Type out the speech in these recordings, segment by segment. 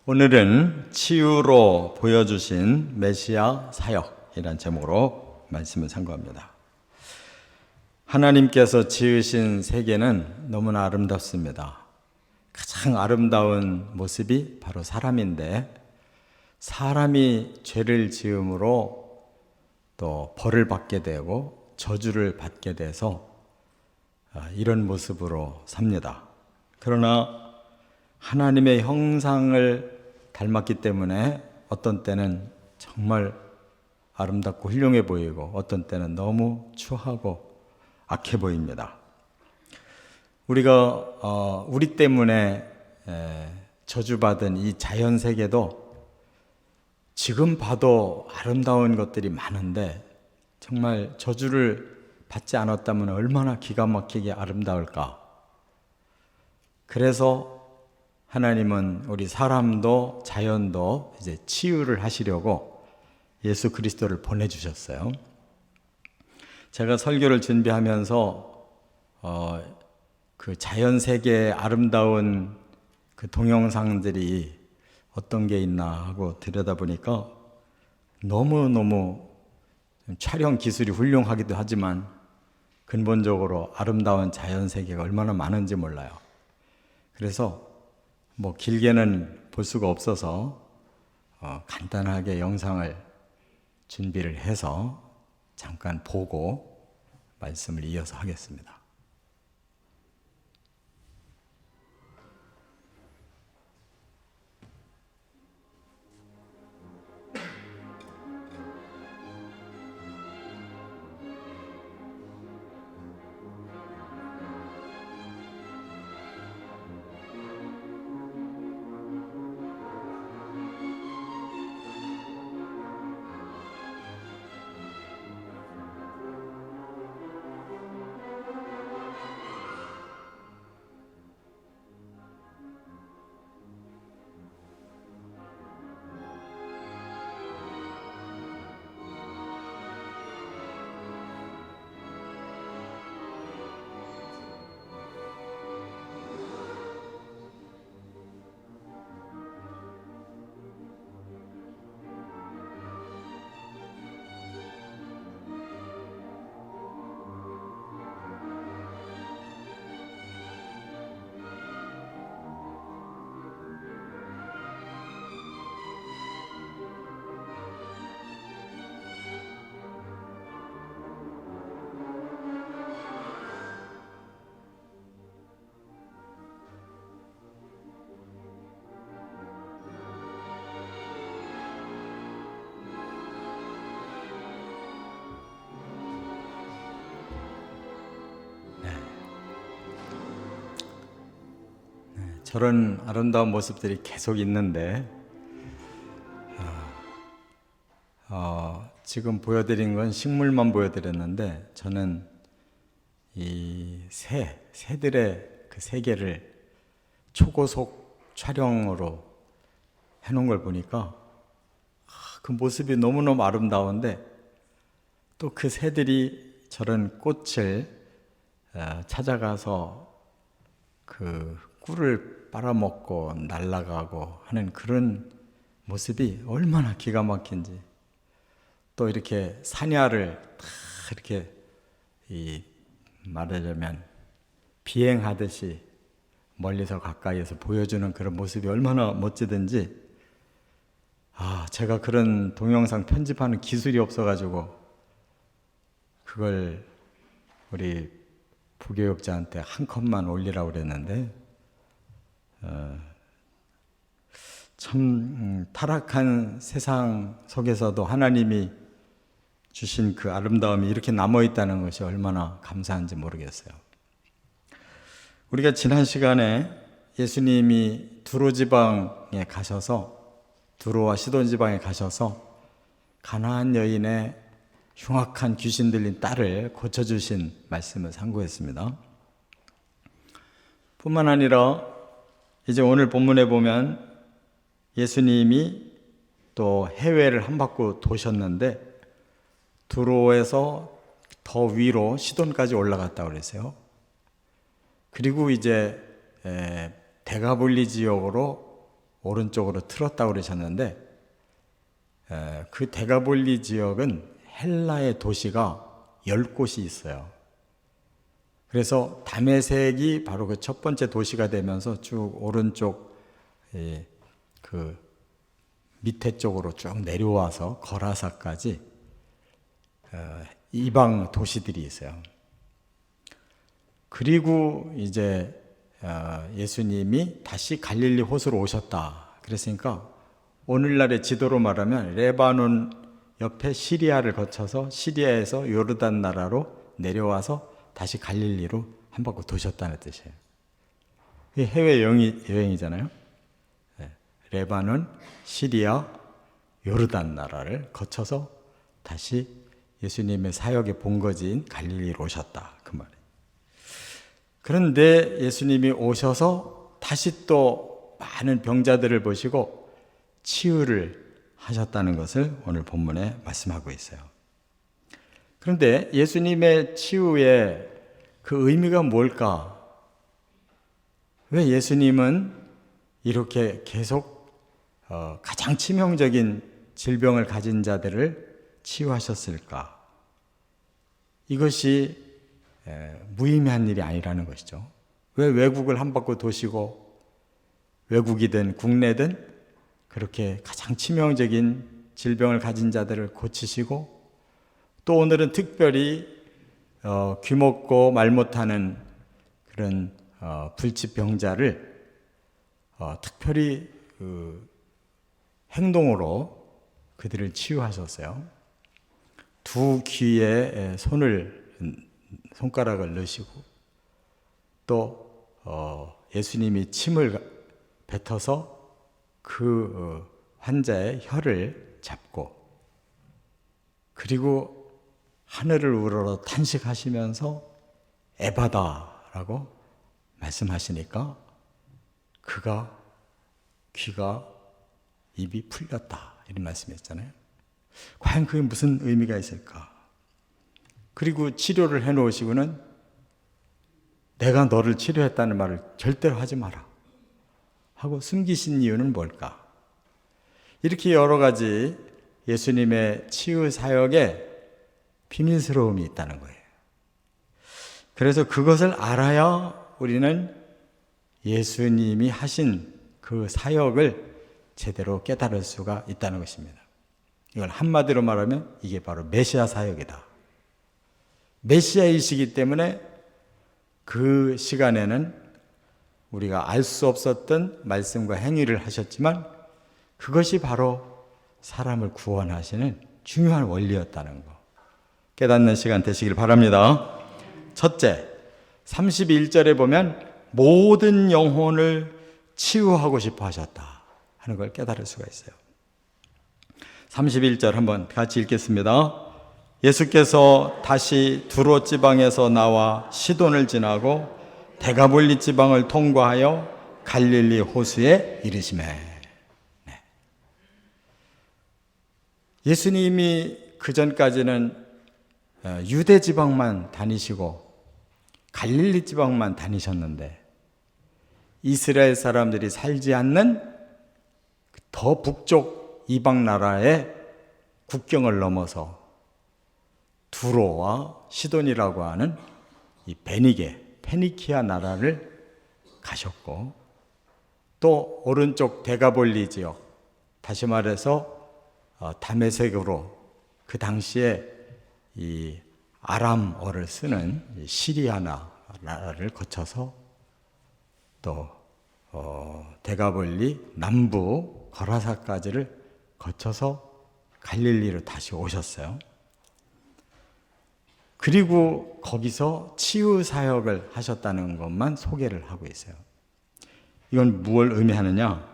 오늘은 치유로 보여주신 메시아 사역이란 제목으로 말씀을 상고합니다. 하나님께서 지으신 세계는 너무나 아름답습니다. 가장 아름다운 모습이 바로 사람인데, 사람이 죄를 지음으로 또 벌을 받게 되고 저주를 받게 돼서 이런 모습으로 삽니다. 그러나 하나님의 형상을 닮았기 때문에 어떤 때는 정말 아름답고 훌륭해 보이고 어떤 때는 너무 추하고 악해 보입니다. 우리가 우리 때문에 저주받은 이 자연 세계도 지금 봐도 아름다운 것들이 많은데 정말 저주를 받지 않았다면 얼마나 기가 막히게 아름다울까. 그래서 하나님은 우리 사람도 자연도 이제 치유를 하시려고 예수 그리스도를 보내주셨어요. 제가 설교를 준비하면서 그 자연 세계의 아름다운 그 동영상들이 어떤 게 있나 하고 들여다보니까 너무너무 촬영 기술이 훌륭하기도 하지만 근본적으로 아름다운 자연 세계가 얼마나 많은지 몰라요. 그래서 길게는 볼 수가 없어서 간단하게 영상을 준비를 해서 잠깐 보고 말씀을 이어서 하겠습니다. 저런 아름다운 모습들이 계속 있는데 지금 보여드린 건 식물만 보여드렸는데 저는 이 새들의 그 세계를 초고속 촬영으로 해놓은 걸 보니까 그 모습이 너무너무 아름다운데 또 그 새들이 저런 꽃을 찾아가서 그 꿀을 빨아먹고 날아가고 하는 그런 모습이 얼마나 기가 막힌지, 또 이렇게 사냐를 다 이렇게 말하자면 비행하듯이 멀리서 가까이에서 보여주는 그런 모습이 얼마나 멋지든지, 제가 그런 동영상 편집하는 기술이 없어가지고 그걸 우리 부교육자한테 한 컷만 올리라고 그랬는데 참 타락한 세상 속에서도 하나님이 주신 그 아름다움이 이렇게 남아있다는 것이 얼마나 감사한지 모르겠어요. 우리가 지난 시간에 예수님이 두로지방에 가셔서, 두로와 시돈 지방에 가셔서 가나안 여인의 흉악한 귀신 들린 딸을 고쳐주신 말씀을 상고했습니다. 뿐만 아니라 이제 오늘 본문에 보면 예수님이 또 해외를 한 바퀴 도셨는데 두로에서 더 위로 시돈까지 올라갔다고 그랬어요. 그리고 이제 대가볼리 지역으로 오른쪽으로 틀었다고 그러셨는데 그 데가볼리 지역은 헬라의 도시가 10곳이 있어요. 그래서 다메섹이 바로 그 첫 번째 도시가 되면서 쭉 오른쪽 그 밑에 쪽으로 쭉 내려와서 거라사까지 이방 도시들이 있어요. 그리고 이제 예수님이 다시 갈릴리 호수로 오셨다. 그랬으니까 오늘날의 지도로 말하면 레바논 옆에 시리아를 거쳐서 시리아에서 요르단 나라로 내려와서 다시 갈릴리로 한 바퀴 도셨다는 뜻이에요. 해외 여행이잖아요. 레바논, 시리아, 요르단 나라를 거쳐서 다시 예수님의 사역의 본거지인 갈릴리로 오셨다. 그 말이에요. 그런데 예수님이 오셔서 다시 또 많은 병자들을 보시고 치유를 하셨다는 것을 오늘 본문에 말씀하고 있어요. 그런데 예수님의 치유의 그 의미가 뭘까? 왜 예수님은 이렇게 계속 가장 치명적인 질병을 가진 자들을 치유하셨을까? 이것이 무의미한 일이 아니라는 것이죠. 왜 외국을 한 바퀴 도시고 외국이든 국내든 그렇게 가장 치명적인 질병을 가진 자들을 고치시고 또 오늘은 특별히 귀먹고 말 못하는 그런 불치병자를 특별히 행동으로 그들을 치유하셨어요. 두 귀에 손가락을 넣으시고 또 예수님이 침을 뱉어서 그 환자의 혀를 잡고 그리고 하늘을 우러러 탄식하시면서 에바다라고 말씀하시니까 그가 귀가 입이 풀렸다 이런 말씀이었잖아요. 과연 그게 무슨 의미가 있을까? 그리고 치료를 해놓으시고는 내가 너를 치료했다는 말을 절대로 하지 마라 하고 숨기신 이유는 뭘까? 이렇게 여러 가지 예수님의 치유 사역에 비밀스러움이 있다는 거예요. 그래서 그것을 알아야 우리는 예수님이 하신 그 사역을 제대로 깨달을 수가 있다는 것입니다. 이걸 한마디로 말하면 이게 바로 메시아 사역이다. 메시아이시기 때문에 그 시간에는 우리가 알 수 없었던 말씀과 행위를 하셨지만 그것이 바로 사람을 구원하시는 중요한 원리였다는 거 깨닫는 시간 되시길 바랍니다. 첫째, 31절에 보면 모든 영혼을 치유하고 싶어 하셨다 하는 걸 깨달을 수가 있어요. 31절 한번 같이 읽겠습니다. 예수께서 다시 두로 지방에서 나와 시돈을 지나고 데가볼리 지방을 통과하여 갈릴리 호수에 이르시매. 네. 예수님이 그 전까지는 유대 지방만 다니시고 갈릴리 지방만 다니셨는데 이스라엘 사람들이 살지 않는 더 북쪽 이방 나라의 국경을 넘어서 두로와 시돈이라고 하는 이 페니키아 나라를 가셨고 또 오른쪽 데가볼리 지역 다시 말해서 다메섹으로 그 당시에 이 아람어를 쓰는 시리아 나라를 거쳐서 또 데가볼리 남부 거라사까지를 거쳐서 갈릴리로 다시 오셨어요. 그리고 거기서 치유 사역을 하셨다는 것만 소개를 하고 있어요. 이건 무엇을 의미하느냐?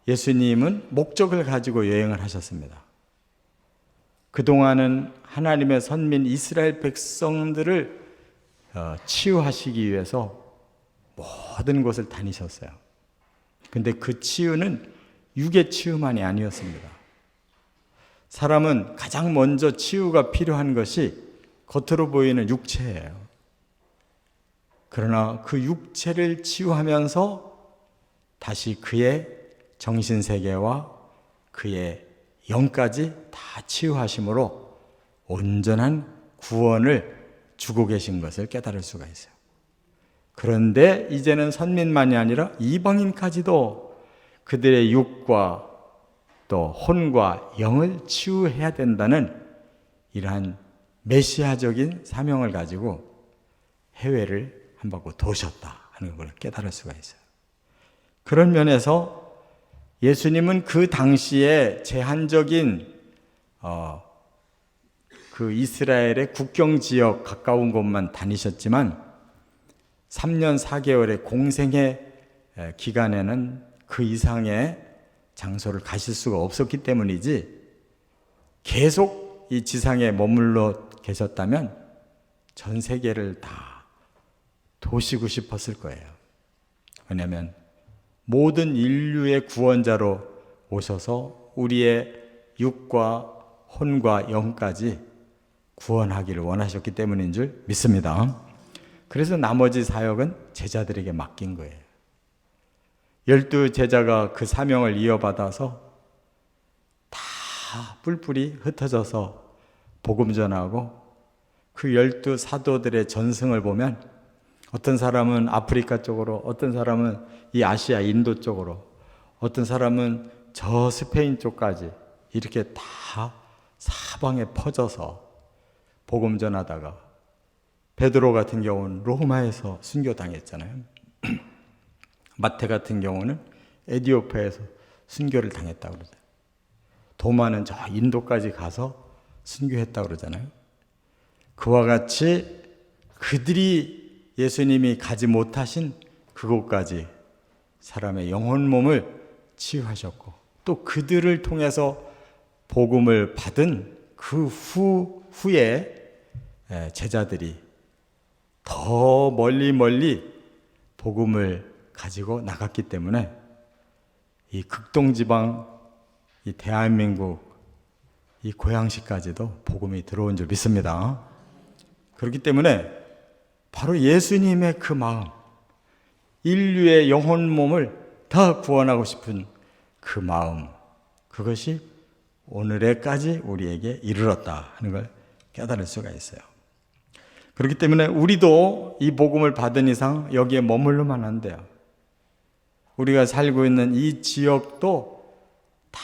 예수님은 목적을 가지고 여행을 하셨습니다. 그동안은 하나님의 선민 이스라엘 백성들을 치유하시기 위해서 모든 곳을 다니셨어요. 근데 그 치유는 육의 치유만이 아니었습니다. 사람은 가장 먼저 치유가 필요한 것이 겉으로 보이는 육체예요. 그러나 그 육체를 치유하면서 다시 그의 정신세계와 그의 영까지 다 치유하심으로 온전한 구원을 주고 계신 것을 깨달을 수가 있어요. 그런데 이제는 선민만이 아니라 이방인까지도 그들의 육과 또 혼과 영을 치유해야 된다는 이러한 메시아적인 사명을 가지고 해외를 한 바퀴 도셨다 하는 걸 깨달을 수가 있어요. 그런 면에서 예수님은 그 당시에 제한적인 그 이스라엘의 국경 지역 가까운 곳만 다니셨지만 3년 4개월의 공생의 기간에는 그 이상의 장소를 가실 수가 없었기 때문이지, 계속 이 지상에 머물러 계셨다면 전 세계를 다 도시고 싶었을 거예요. 왜냐하면 모든 인류의 구원자로 오셔서 우리의 육과 혼과 영까지 구원하기를 원하셨기 때문인 줄 믿습니다. 그래서 나머지 사역은 제자들에게 맡긴 거예요. 12 제자가 그 사명을 이어받아서 다 뿔뿔이 흩어져서 복음 전하고, 그 12 사도들의 전승을 보면 어떤 사람은 아프리카 쪽으로, 어떤 사람은 이 아시아 인도 쪽으로, 어떤 사람은 저 스페인 쪽까지 이렇게 다 사방에 퍼져서 복음 전하다가, 베드로 같은 경우는 로마에서 순교당했잖아요. 마태 같은 경우는 에티오피아에서 순교를 당했다고 그러잖아요. 도마는 저 인도까지 가서 순교했다고 그러잖아요. 그와 같이 그들이 예수님이 가지 못하신 그곳까지 사람의 영혼 몸을 치유하셨고, 또 그들을 통해서 복음을 받은 그 후에 제자들이 더 멀리 복음을 가지고 나갔기 때문에 이 극동지방, 이 대한민국, 이 고양시까지도 복음이 들어온 줄 믿습니다. 그렇기 때문에 바로 예수님의 그 마음, 인류의 영혼 몸을 다 구원하고 싶은 그 마음, 그것이 오늘에까지 우리에게 이르렀다 하는 걸 깨달을 수가 있어요. 그렇기 때문에 우리도 이 복음을 받은 이상 여기에 머물러만 안 돼요. 우리가 살고 있는 이 지역도 다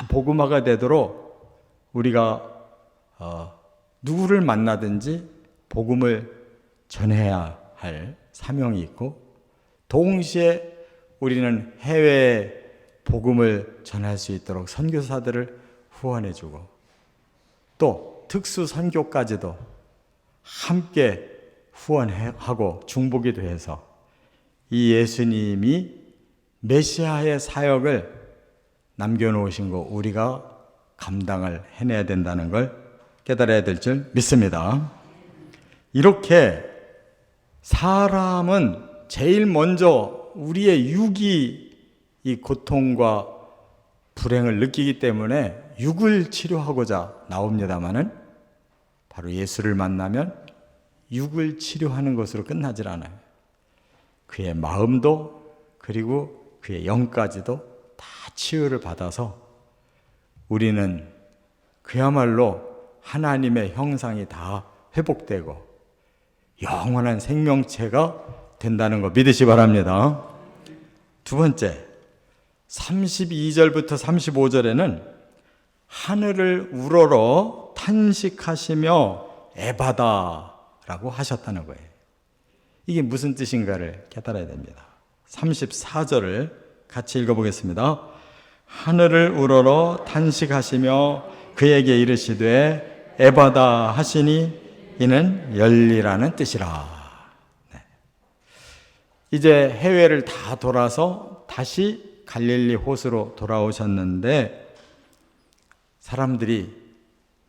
복음화가 되도록 우리가 누구를 만나든지 복음을 전해야 할 사명이 있고, 동시에 우리는 해외에 복음을 전할 수 있도록 선교사들을 후원해주고, 또 특수 선교까지도 함께 후원하고 중보기도 해서 이 예수님이 메시아의 사역을 남겨놓으신 거 우리가 감당을 해내야 된다는 걸 깨달아야 될 줄 믿습니다. 이렇게 사람은 제일 먼저 우리의 육이 이 고통과 불행을 느끼기 때문에 육을 치료하고자 나옵니다마는, 바로 예수를 만나면 육을 치료하는 것으로 끝나질 않아요. 그의 마음도 그리고 그의 영까지도 다 치유를 받아서 우리는 그야말로 하나님의 형상이 다 회복되고 영원한 생명체가 된다는 거 믿으시 바랍니다. 두 번째, 32절부터 35절에는 하늘을 우러러 탄식하시며 에바다라고 하셨다는 거예요. 이게 무슨 뜻인가를 깨달아야 됩니다. 34절을 같이 읽어보겠습니다. 하늘을 우러러 탄식하시며 그에게 이르시되 에바다 하시니 이는 열리라는 뜻이라. 네. 이제 해외를 다 돌아서 다시 갈릴리 호수로 돌아오셨는데, 사람들이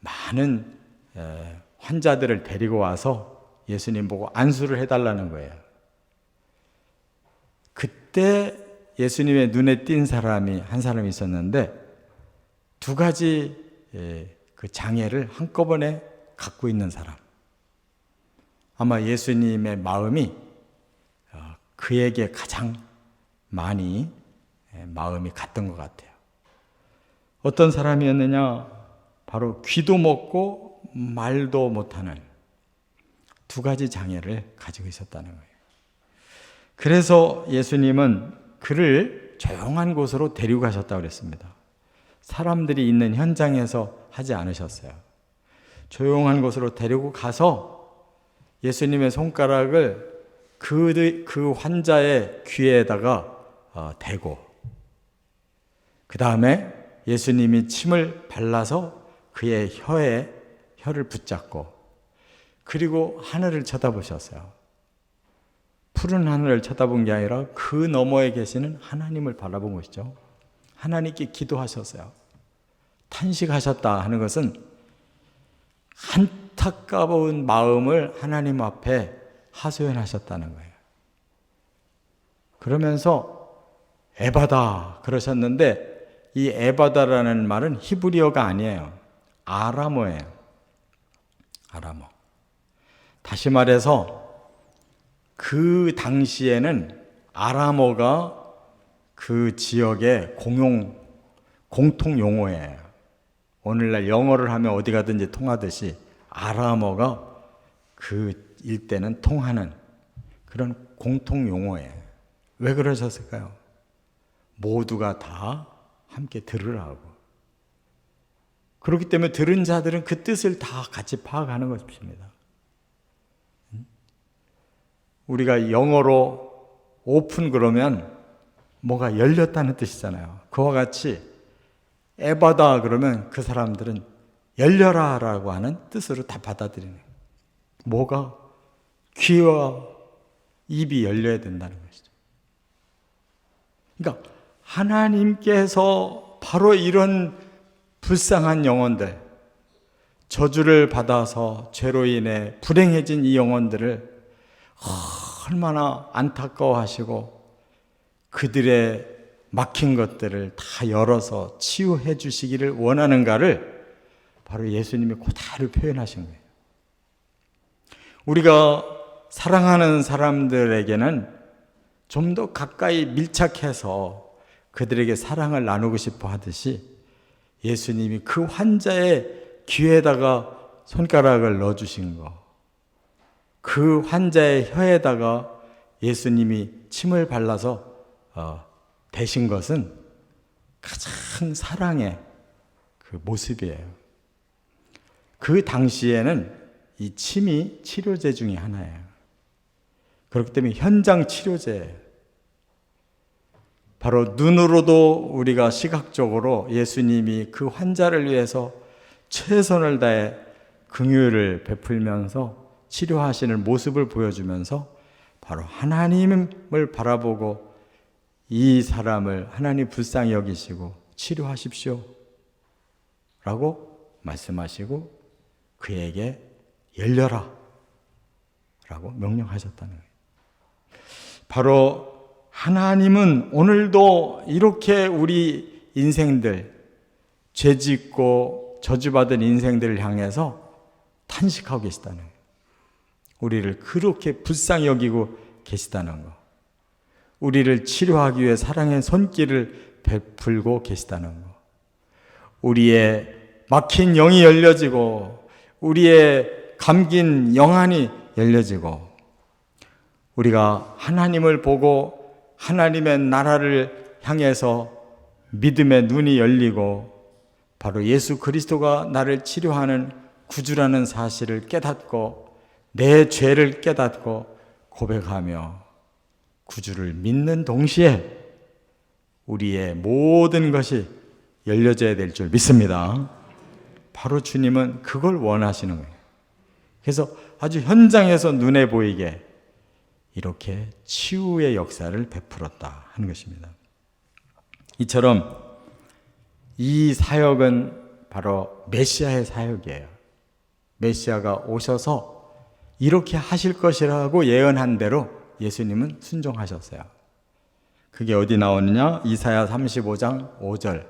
많은 환자들을 데리고 와서 예수님 보고 안수를 해달라는 거예요. 그때 예수님의 눈에 띈 사람이 한 사람이 있었는데, 두 가지 그 장애를 한꺼번에 갖고 있는 사람. 아마 예수님의 마음이 그에게 가장 많이 마음이 같던 것 같아요. 어떤 사람이었느냐? 바로 귀도 먹고 말도 못하는 두 가지 장애를 가지고 있었다는 거예요. 그래서 예수님은 그를 조용한 곳으로 데리고 가셨다고 그랬습니다. 사람들이 있는 현장에서 하지 않으셨어요. 조용한 곳으로 데리고 가서 예수님의 손가락을 그 환자의 귀에다가 대고, 그 다음에 예수님이 침을 발라서 그의 혀를 붙잡고, 그리고 하늘을 쳐다보셨어요. 푸른 하늘을 쳐다본 게 아니라 그 너머에 계시는 하나님을 바라본 것이죠. 하나님께 기도하셨어요. 탄식하셨다 하는 것은 안타까운 마음을 하나님 앞에 하소연하셨다는 거예요. 그러면서 에바다 그러셨는데, 이 에바다라는 말은 히브리어가 아니에요. 아람어예요. 아람어. 다시 말해서 그 당시에는 아람어가 그 지역의 공통 용어예요. 오늘날 영어를 하면 어디 가든지 통하듯이 아람어가 그 일대는 통하는 그런 공통 용어예요. 왜 그러셨을까요? 모두가 다 함께 들으라고. 그렇기 때문에 들은 자들은 그 뜻을 다 같이 파악하는 것입니다. 우리가 영어로 오픈 그러면 뭐가 열렸다는 뜻이잖아요. 그와 같이 에바다 그러면 그 사람들은 열려라 라고 하는 뜻으로 다 받아들이는 거예요. 뭐가? 귀와 입이 열려야 된다는 것이죠. 그러니까 하나님께서 바로 이런 불쌍한 영혼들, 저주를 받아서 죄로 인해 불행해진 이 영혼들을 얼마나 안타까워하시고 그들의 막힌 것들을 다 열어서 치유해 주시기를 원하는가를 바로 예수님이 그대로 표현하신 거예요. 우리가 사랑하는 사람들에게는 좀 더 가까이 밀착해서 그들에게 사랑을 나누고 싶어 하듯이 예수님이 그 환자의 귀에다가 손가락을 넣어주신 거, 그 환자의 혀에다가 예수님이 침을 발라서 대신 것은 가장 사랑의 그 모습이에요. 그 당시에는 이 침이 치료제 중에 하나예요. 그렇기 때문에 현장 치료제예요. 바로 눈으로도 우리가 시각적으로 예수님이 그 환자를 위해서 최선을 다해 긍휼을 베풀면서 치료하시는 모습을 보여주면서 바로 하나님을 바라보고 이 사람을 하나님 불쌍히 여기시고 치료하십시오 라고 말씀하시고 그에게 열려라 라고 명령하셨다는 거예요. 바로 하나님은 오늘도 이렇게 우리 인생들, 죄짓고 저주받은 인생들을 향해서 탄식하고 계시다는 거예요. 우리를 그렇게 불쌍히 여기고 계시다는 거, 우리를 치료하기 위해 사랑의 손길을 베풀고 계시다는 거, 우리의 막힌 영이 열려지고 우리의 감긴 영안이 열려지고 우리가 하나님을 보고 하나님의 나라를 향해서 믿음의 눈이 열리고 바로 예수 그리스도가 나를 치료하는 구주라는 사실을 깨닫고 내 죄를 깨닫고 고백하며 구주를 믿는 동시에 우리의 모든 것이 열려져야 될 줄 믿습니다. 바로 주님은 그걸 원하시는 거예요. 그래서 아주 현장에서 눈에 보이게 이렇게 치유의 역사를 베풀었다 하는 것입니다. 이처럼 이 사역은 바로 메시아의 사역이에요. 메시아가 오셔서 이렇게 하실 것이라고 예언한 대로 예수님은 순종하셨어요. 그게 어디 나오느냐? 이사야 35장 5절.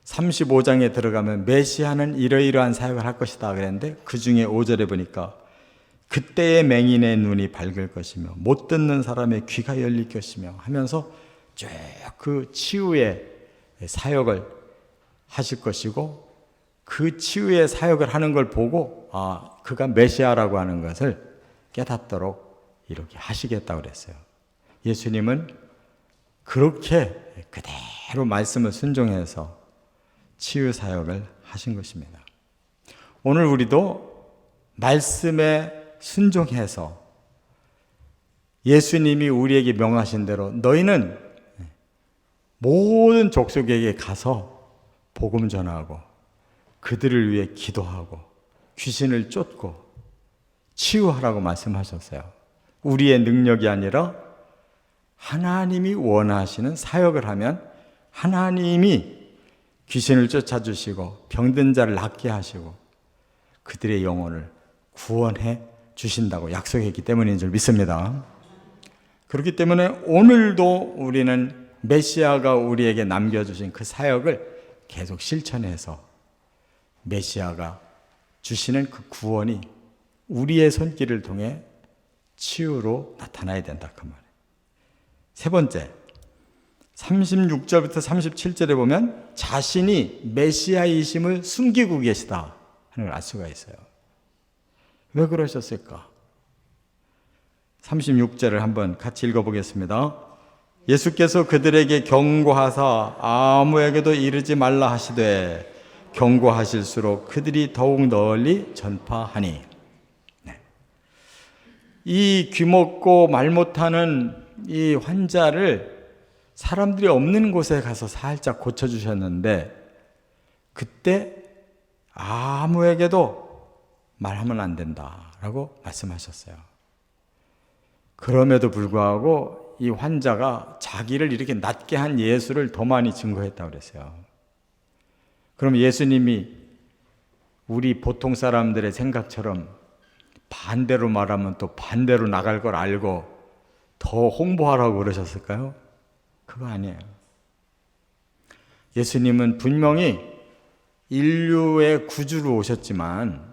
35장에 들어가면 메시아는 이러이러한 사역을 할 것이다 그랬는데 그 중에 5절에 보니까 그때의 맹인의 눈이 밝을 것이며 못 듣는 사람의 귀가 열릴 것이며 하면서 쭉 그 치유의 사역을 하실 것이고, 그 치유의 사역을 하는 걸 보고 그가 메시아라고 하는 것을 깨닫도록 이렇게 하시겠다고 그랬어요. 예수님은 그렇게 그대로 말씀을 순종해서 치유 사역을 하신 것입니다. 오늘 우리도 말씀에 순종해서 예수님이 우리에게 명하신 대로 너희는 모든 족속에게 가서 복음 전하고 그들을 위해 기도하고 귀신을 쫓고 치유하라고 말씀하셨어요. 우리의 능력이 아니라 하나님이 원하시는 사역을 하면 하나님이 귀신을 쫓아주시고 병든 자를 낫게 하시고 그들의 영혼을 구원해 주신다고 약속했기 때문인 줄 믿습니다. 그렇기 때문에 오늘도 우리는 메시아가 우리에게 남겨주신 그 사역을 계속 실천해서 메시아가 주시는 그 구원이 우리의 손길을 통해 치유로 나타나야 된다 그 말이에요. 세 번째, 36절부터 37절에 보면 자신이 메시아이심을 숨기고 계시다 하는 걸 알 수가 있어요. 왜 그러셨을까? 36절을 한번 같이 읽어보겠습니다. 예수께서 그들에게 경고하사 아무에게도 이르지 말라 하시되 경고하실수록 그들이 더욱 널리 전파하니. 이 귀먹고 말 못하는 이 환자를 사람들이 없는 곳에 가서 살짝 고쳐주셨는데 그때 아무에게도 말하면 안 된다라고 말씀하셨어요. 그럼에도 불구하고 이 환자가 자기를 이렇게 낫게 한 예수를 더 많이 증거했다고 그랬어요. 그럼 예수님이 우리 보통 사람들의 생각처럼 반대로 말하면 또 반대로 나갈 걸 알고 더 홍보하라고 그러셨을까요? 그거 아니에요. 예수님은 분명히 인류의 구주로 오셨지만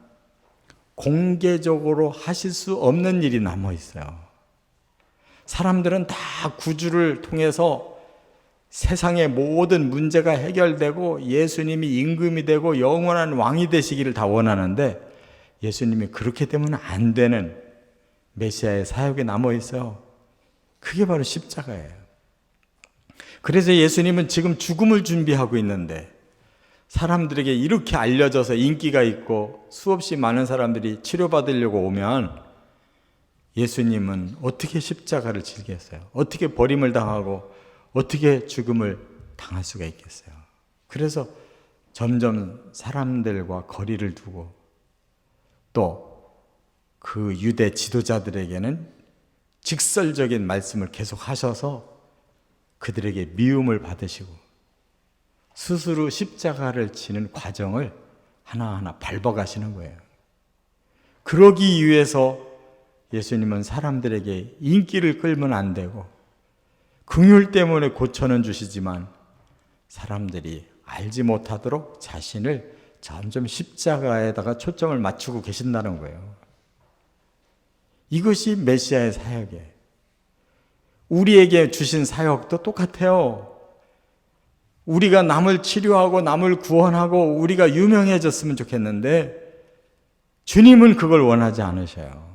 공개적으로 하실 수 없는 일이 남아 있어요. 사람들은 다 구주를 통해서 세상의 모든 문제가 해결되고 예수님이 임금이 되고 영원한 왕이 되시기를 다 원하는데 예수님이 그렇게 되면 안 되는 메시아의 사역에 남아 있어요. 그게 바로 십자가예요. 그래서 예수님은 지금 죽음을 준비하고 있는데 사람들에게 이렇게 알려져서 인기가 있고 수없이 많은 사람들이 치료받으려고 오면 예수님은 어떻게 십자가를 지겠어요? 어떻게 버림을 당하고 어떻게 죽음을 당할 수가 있겠어요? 그래서 점점 사람들과 거리를 두고 또 그 유대 지도자들에게는 직설적인 말씀을 계속 하셔서 그들에게 미움을 받으시고 스스로 십자가를 지는 과정을 하나하나 밟아가시는 거예요. 그러기 위해서 예수님은 사람들에게 인기를 끌면 안 되고 긍휼 때문에 고쳐는 주시지만 사람들이 알지 못하도록 자신을 점점 십자가에다가 초점을 맞추고 계신다는 거예요. 이것이 메시아의 사역이에요. 우리에게 주신 사역도 똑같아요. 우리가 남을 치료하고 남을 구원하고 우리가 유명해졌으면 좋겠는데 주님은 그걸 원하지 않으셔요.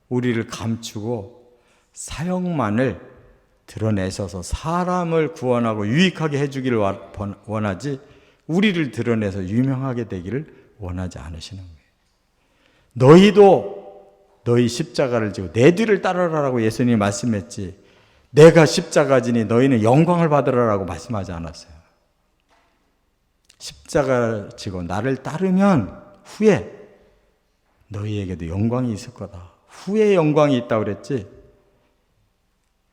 우리를 감추고 사역만을 드러내셔서 사람을 구원하고 유익하게 해주기를 원하지 우리를 드러내서 유명하게 되기를 원하지 않으시는 거예요. 너희도 너희 십자가를 지고 내 뒤를 따르라라고 예수님이 말씀했지 내가 십자가 지니 너희는 영광을 받으라라고 말씀하지 않았어요. 십자가를 지고 나를 따르면 후에 너희에게도 영광이 있을 거다. 후에 영광이 있다고 그랬지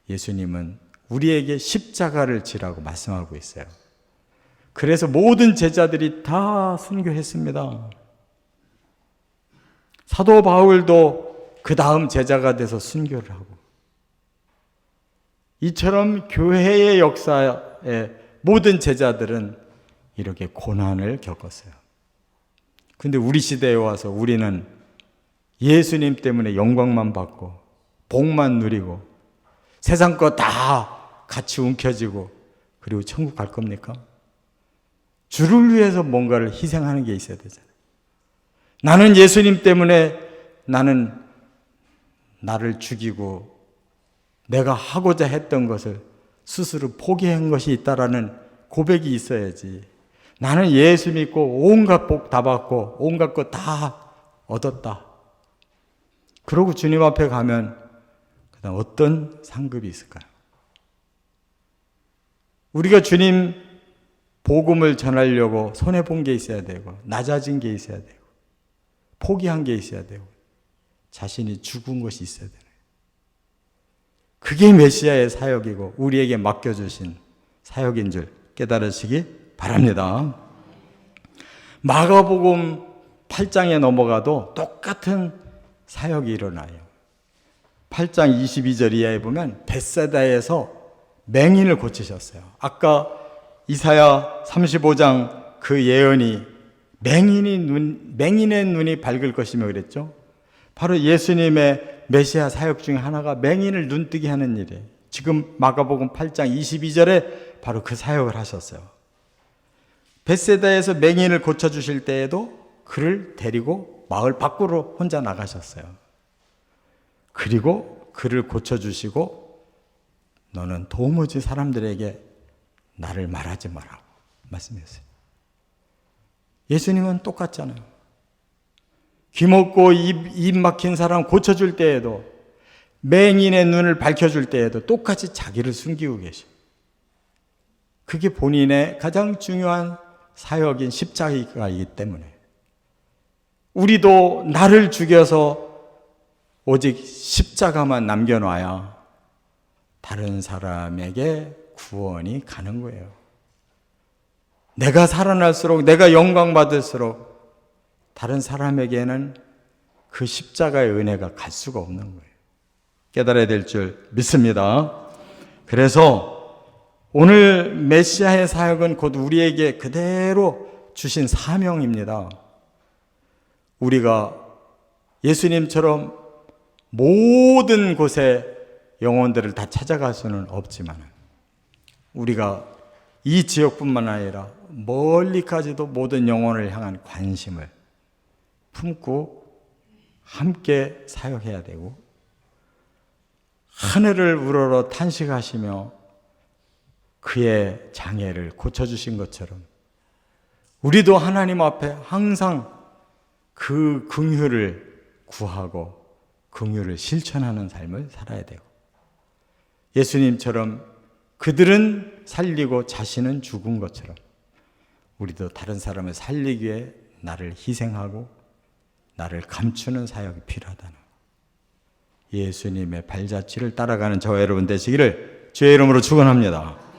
예수님은 우리에게 십자가를 지라고 말씀하고 있어요. 그래서 모든 제자들이 다 순교했습니다. 사도 바울도 그 다음 제자가 돼서 순교를 하고 이처럼 교회의 역사에 모든 제자들은 이렇게 고난을 겪었어요. 근데 우리 시대에 와서 우리는 예수님 때문에 영광만 받고 복만 누리고 세상 거 다 같이 움켜쥐고 그리고 천국 갈 겁니까? 주를 위해서 뭔가를 희생하는 게 있어야 되잖아요. 나는 예수님 때문에 나는 나를 죽이고 내가 하고자 했던 것을 스스로 포기한 것이 있다라는 고백이 있어야지. 나는 예수 믿고 온갖 복 다 받고 온갖 것 다 얻었다. 그러고 주님 앞에 가면 그다음 어떤 상급이 있을까요? 우리가 주님 복음을 전하려고 손해본 게 있어야 되고 낮아진 게 있어야 되고 포기한 게 있어야 되고 자신이 죽은 것이 있어야 되는 거예요. 그게 메시아의 사역이고 우리에게 맡겨주신 사역인 줄 깨달으시기 바랍니다. 마가복음 8장에 넘어가도 똑같은 사역이 일어나요. 8장 22절 이하에 보면 벳세다에서 맹인을 고치셨어요. 아까 이사야 35장 그 예언이 맹인의 눈이 밝을 것이며 그랬죠. 바로 예수님의 메시아 사역 중에 하나가 맹인을 눈뜨게 하는 일이에요. 지금 마가복음 8장 22절에 바로 그 사역을 하셨어요. 벳세다에서 맹인을 고쳐주실 때에도 그를 데리고 마을 밖으로 혼자 나가셨어요. 그리고 그를 고쳐주시고 너는 도무지 사람들에게 나를 말하지 마라고 말씀했어요. 예수님은 똑같잖아요. 귀 먹고 입 막힌 사람 고쳐줄 때에도 맹인의 눈을 밝혀줄 때에도 똑같이 자기를 숨기고 계셔. 그게 본인의 가장 중요한 사역인 십자가이기 때문에 우리도 나를 죽여서 오직 십자가만 남겨놔야 다른 사람에게 구원이 가는 거예요. 내가 살아날수록 내가 영광받을수록 다른 사람에게는 그 십자가의 은혜가 갈 수가 없는 거예요. 깨달아야 될 줄 믿습니다. 그래서 오늘 메시아의 사역은 곧 우리에게 그대로 주신 사명입니다. 우리가 예수님처럼 모든 곳에 영혼들을 다 찾아갈 수는 없지만 우리가 이 지역뿐만 아니라 멀리까지도 모든 영혼을 향한 관심을 품고 함께 사역해야 되고 하늘을 우러러 탄식하시며 그의 장애를 고쳐주신 것처럼 우리도 하나님 앞에 항상 그 긍휼을 구하고 긍휼을 실천하는 삶을 살아야 되고 예수님처럼 그들은 살리고 자신은 죽은 것처럼 우리도 다른 사람을 살리기 위해 나를 희생하고 나를 감추는 사역이 필요하다는 예수님의 발자취를 따라가는 저와 여러분 되시기를 주의 이름으로 축원합니다.